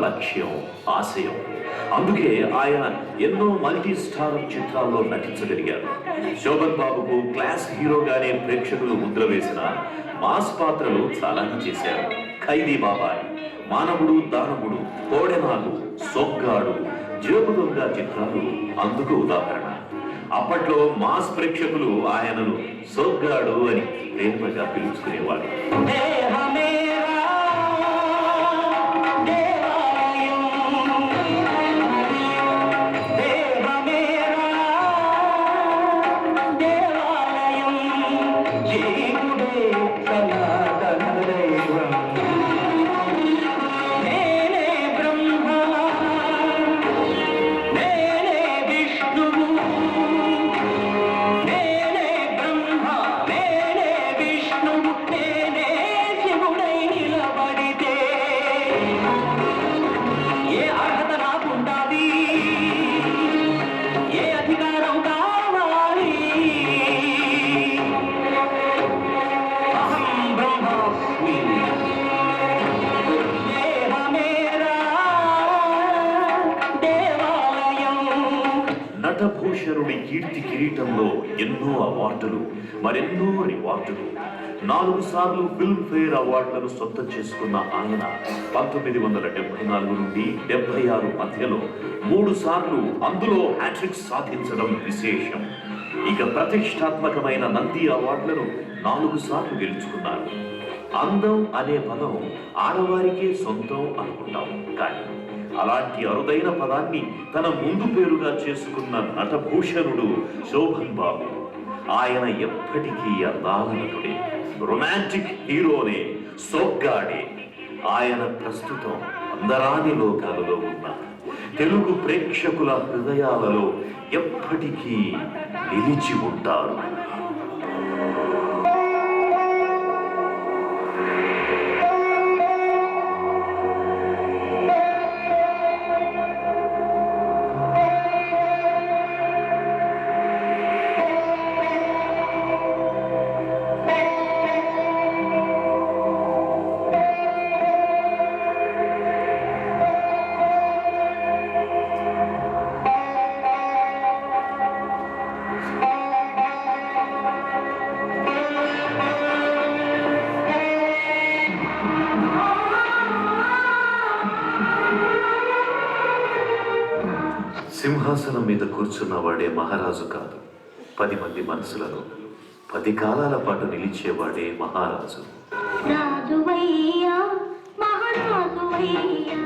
లక్ష్యం, ఆశయం. అందుకే ఆయన ఎన్నో మల్టీ స్టార్ చిత్రాల్లో నటించగలిగారు. శోభన్ బాబుకు క్లాస్ హీరోగానే ప్రేక్షకులు ముద్ర వేసిన మాస్ పాత్రలు చాలానే చేశారు. ఖైదీ బాబాయ్, మానవుడు దానవుడు, కోడెనాగు, సొగ్గాడు, జేబు దొంగ చిత్రాలు అందుకు ఉదాహరణ. అప్పట్లో మాస్ ప్రేక్షకులు ఆయనను సొగ్గాడు అని ప్రేమగా పిలుచుకునేవాడు. నటభూషణుడి కీర్తి కిరీటంలో ఎన్నో అవార్డులు, మరెన్నో రివార్డులు. 4 సార్లు ఫిల్మ్ఫేర్ అవార్డులను సొంతం చేసుకున్న ఆయన 1974 నుండి 76 మధ్యలో 3 సార్లు అందులో హ్యాట్రిక్స్ సాధించడం విశేషం. ఇక ప్రతిష్టాత్మకమైన నంది అవార్డులను 4 సార్లు గెలుచుకున్నారు. అందం అనే పదం ఆడవారికే సొంతం అనుకుంటాం, కానీ అలాంటి అరుదైన పదాన్ని తన ముందు పేరుగా చేసుకున్న నటభూషణుడు శోభన్ బాబు. ఆయన ఎప్పటికీ అందాల నటుడే, రొమాంటిక్ హీరోనే, సొగ్గాడే. ఆయన ప్రస్తుతం అందరాని లోకాలలో ఉన్న తెలుగు ప్రేక్షకుల హృదయాలలో ఎప్పటికీ నిలిచి ఉంటారు. సింహాసనం మీద కూర్చున్నవాడే మహారాజు కాదు, 10 మంది మనసులలో 10 కాలాల పాటు నిలిచేవాడే మహారాజు. రాజువయ్యా మహారాజువయ్యా